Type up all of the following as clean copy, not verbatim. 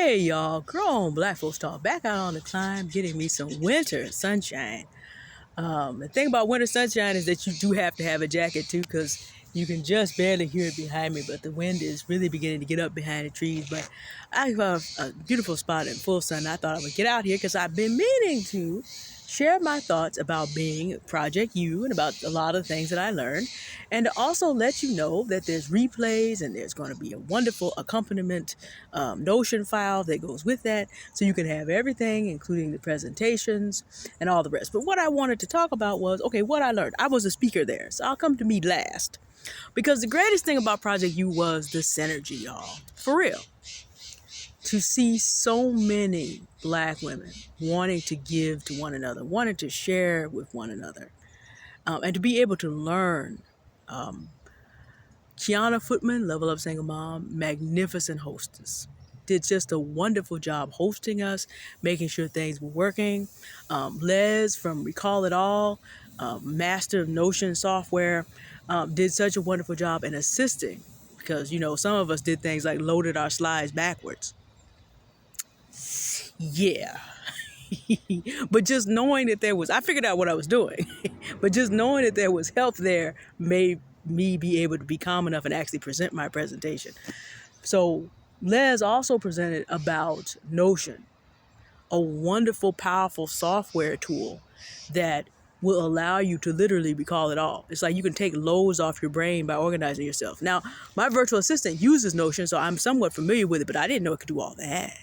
Hey y'all, grown black folks talk back out on the climb, getting me some winter sunshine. The thing about winter sunshine is that you do have to have a jacket too, because you can just barely hear it behind me, but the wind is really beginning to get up behind the trees. But I have a beautiful spot in full sun. I thought I would get out here because I've been meaning to share my thoughts about being Project U and about a lot of things that I learned, and to also let you know that there's replays and there's going to be a wonderful accompaniment Notion file that goes with that, so you can have everything, including the presentations and all the rest. But what I wanted to talk about was, okay, what I learned. I was a speaker there, so I'll come to me last. Because the greatest thing about Project U was the synergy, y'all. For real. To see so many black women wanting to give to one another, wanting to share with one another, and to be able to learn. Kiana Footman, Level Up Single Mom, magnificent hostess. Did just a wonderful job hosting us, making sure things were working. Les from Recall It All, master of Notion software, did such a wonderful job in assisting, because, some of us did things like loaded our slides backwards. Yeah. But just knowing that I figured out what I was doing, but just knowing that there was help there made me be able to be calm enough and actually present my presentation. So Les also presented about Notion, a wonderful, powerful software tool that will allow you to literally recall it all. It's like you can take loads off your brain by organizing yourself. Now, my virtual assistant uses Notion, so I'm somewhat familiar with it, but I didn't know it could do all that.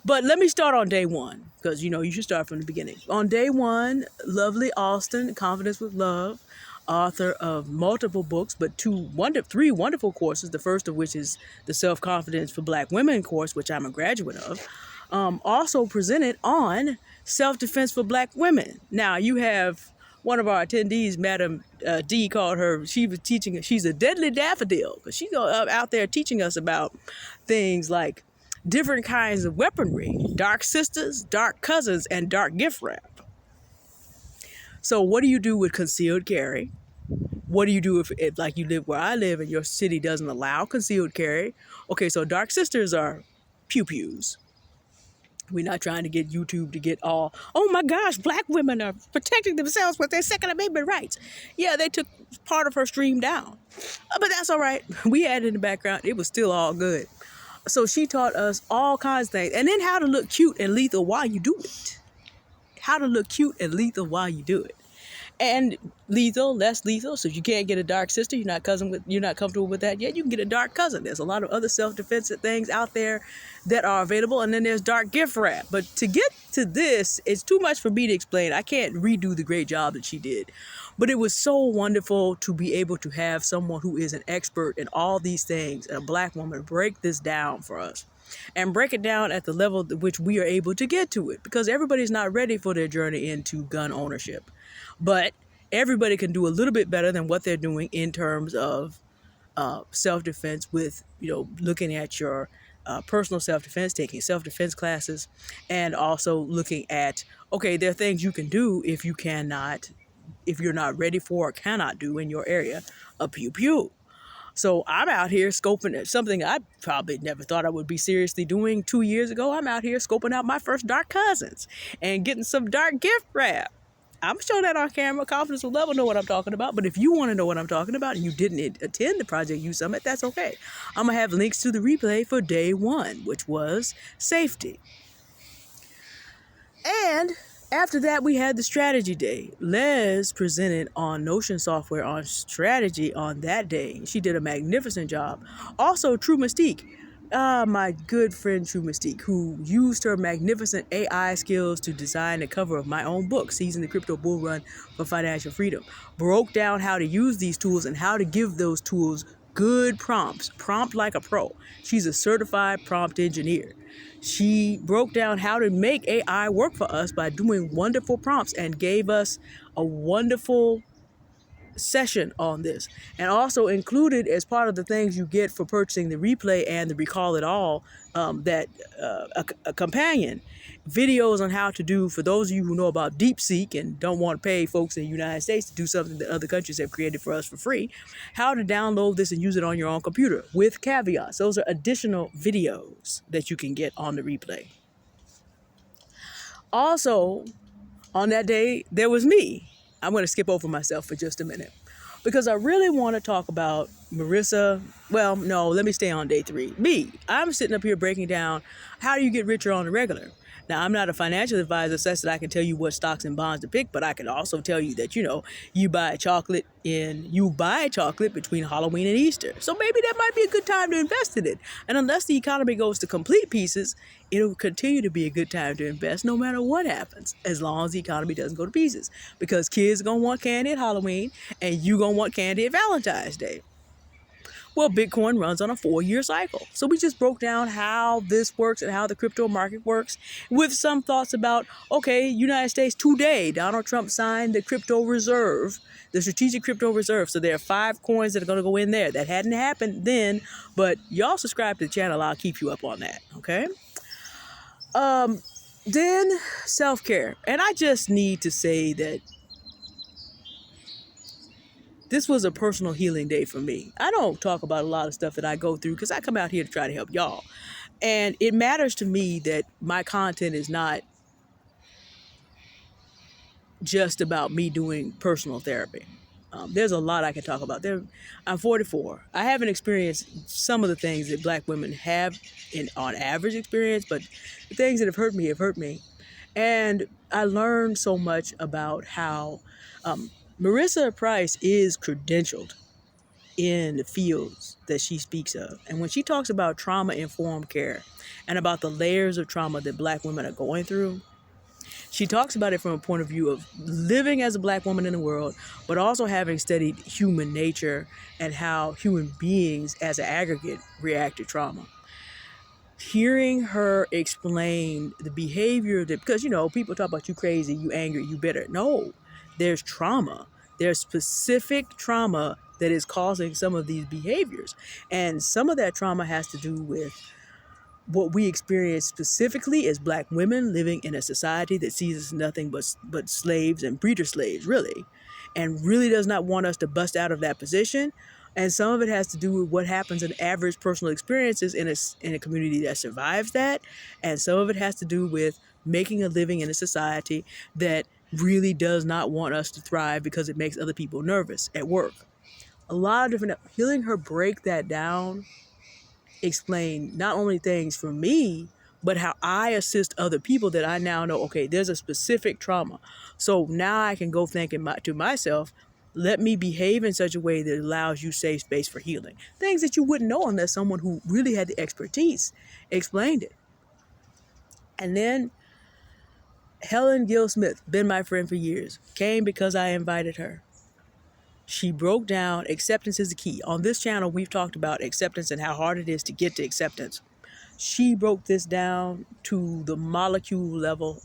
But let me start on day one, because, you should start from the beginning. On day one, lovely Austin, Confidence with Love, author of multiple books, but three wonderful courses, the first of which is the Self-Confidence for Black Women course, which I'm a graduate of, also presented on self-defense for Black women. Now, you have one of our attendees, Madam D, called her, she's a deadly daffodil, because she's out there teaching us about things like different kinds of weaponry, dark sisters, dark cousins, and dark gift wrap. So what do you do with concealed carry? What do you do if like you live where I live and your city doesn't allow concealed carry? Okay, so dark sisters are pew-pews. We're not trying to get YouTube to get all, oh my gosh, black women are protecting themselves with their Second Amendment rights. Yeah, they took part of her stream down. But that's all right. We had it in the background. It was still all good. So she taught us all kinds of things. And then how to look cute and lethal while you do it. How to look cute and lethal while you do it. And lethal, less lethal. So if you can't get a dark sister, you're not comfortable with that yet, you can get a dark cousin. There's a lot of other self-defense things out there that are available. And then there's dark gift wrap. But to get to this, it's too much for me to explain. I can't redo the great job that she did. But it was so wonderful to be able to have someone who is an expert in all these things, a black woman, break this down for us. And break it down at the level at which we are able to get to it. Because everybody's not ready for their journey into gun ownership. But everybody can do a little bit better than what they're doing in terms of self-defense with, looking at your personal self-defense, taking self-defense classes, and also looking at, okay, there are things you can do if you're not ready for or cannot do in your area, a pew-pew. So I'm out here scoping at something I probably never thought I would be seriously doing 2 years ago. I'm out here scoping out my first dark cousins and getting some dark gift wrap. I'm showing that on camera. Confidence with Love will know what I'm talking about. But if you want to know what I'm talking about and you didn't attend the Project U Summit, that's okay. I'm going to have links to the replay for day one, which was safety. And after that, we had the strategy day. Les presented on Notion software on strategy on that day. She did a magnificent job. Also, True Mystique. My good friend True Mystique, who used her magnificent AI skills to design the cover of my own book, Seizing the Crypto Bull Run for Financial Freedom, broke down how to use these tools and how to give those tools good prompts, prompt like a pro. She's a certified prompt engineer. She broke down how to make AI work for us by doing wonderful prompts and gave us a wonderful session on this, and also included as part of the things you get for purchasing the replay and the Recall It All, that a companion videos on how to do, for those of you who know about DeepSeek and don't want to pay folks in the United States to do something that other countries have created for us for free, how to download this and use it on your own computer with caveats. Those are additional videos that you can get on the replay. Also, on that day, there was me. I'm going to skip over myself for just a minute because I really want to talk about Marissa. Well, no, let me stay on day 3. Me, I'm sitting up here breaking down how do you get richer on the regular. Now, I'm not a financial advisor such that I can tell you what stocks and bonds to pick, but I can also tell you that, you buy chocolate between Halloween and Easter. So maybe that might be a good time to invest in it. And unless the economy goes to complete pieces, it'll continue to be a good time to invest no matter what happens, as long as the economy doesn't go to pieces. Because kids are going to want candy at Halloween, and you're going to want candy at Valentine's Day. Well, Bitcoin runs on a 4-year cycle. So we just broke down how this works and how the crypto market works, with some thoughts about, okay, United States today, Donald Trump signed the crypto reserve, the strategic crypto reserve. So there are 5 coins that are going to go in there. That hadn't happened then, but y'all subscribe to the channel. I'll keep you up on that. Okay. Then self-care. And I just need to say that this was a personal healing day for me. I don't talk about a lot of stuff that I go through because I come out here to try to help y'all. And it matters to me that my content is not just about me doing personal therapy. There's a lot I can talk about. I'm 44. I haven't experienced some of the things that Black women have on average experience, but the things that have hurt me have hurt me. And I learned so much about how Marissa Price is credentialed in the fields that she speaks of. And when she talks about trauma-informed care and about the layers of trauma that Black women are going through, she talks about it from a point of view of living as a Black woman in the world, but also having studied human nature and how human beings as an aggregate react to trauma. Hearing her explain the behavior that, because, people talk about you crazy, you angry, you bitter. No, there's trauma. There's specific trauma that is causing some of these behaviors. And some of that trauma has to do with what we experience specifically as Black women living in a society that sees us nothing but slaves and breeder slaves, really, and really does not want us to bust out of that position. And some of it has to do with what happens in average personal experiences in a community that survives that. And some of it has to do with making a living in a society that really does not want us to thrive because it makes other people nervous at work. A lot of different, hearing her break that down, explain not only things for me, but how I assist other people that I now know, okay, there's a specific trauma. So now I can go thinking to myself, let me behave in such a way that allows you safe space for healing. Things that you wouldn't know unless someone who really had the expertise explained it. And then Helen Gill Smith, been my friend for years, came because I invited her. She broke down acceptance is the key. On this channel, we've talked about acceptance and how hard it is to get to acceptance. She broke this down to the molecule level.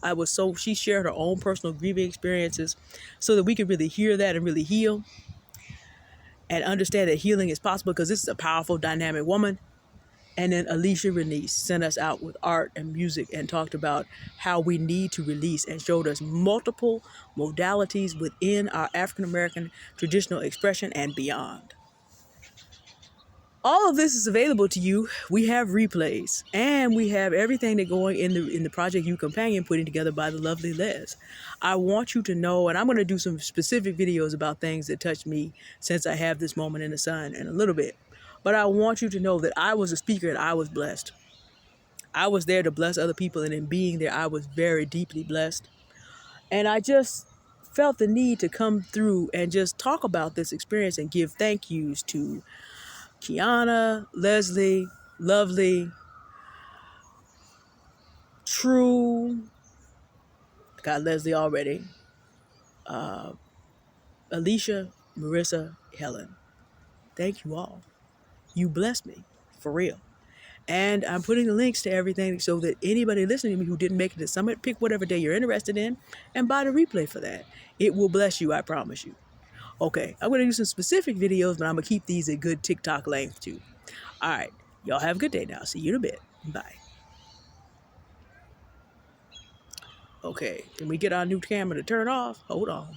She shared her own personal grieving experiences so that we could really hear that and really heal and understand that healing is possible, because this is a powerful, dynamic woman. And then Alicia Renice sent us out with art and music and talked about how we need to release, and showed us multiple modalities within our African-American traditional expression and beyond. All of this is available to you. We have replays, and we have everything that going in the Project You Companion putting together by the lovely Les. I want you to know, and I'm going to do some specific videos about things that touched me since I have this moment in the sun in a little bit. But I want you to know that I was a speaker and I was blessed. I was there to bless other people, and in being there, I was very deeply blessed. And I just felt the need to come through and just talk about this experience and give thank yous to Kiana, Leslie, Lovely, True, got Leslie already, Alicia, Marissa, Helen. Thank you all. You blessed me, for real. And I'm putting the links to everything so that anybody listening to me who didn't make it to Summit, pick whatever day you're interested in and buy the replay for that. It will bless you, I promise you. Okay, I'm gonna do some specific videos, but I'm gonna keep these at good TikTok length too. All right, y'all have a good day now. See you in a bit. Bye. Okay, can we get our new camera to turn off? Hold on.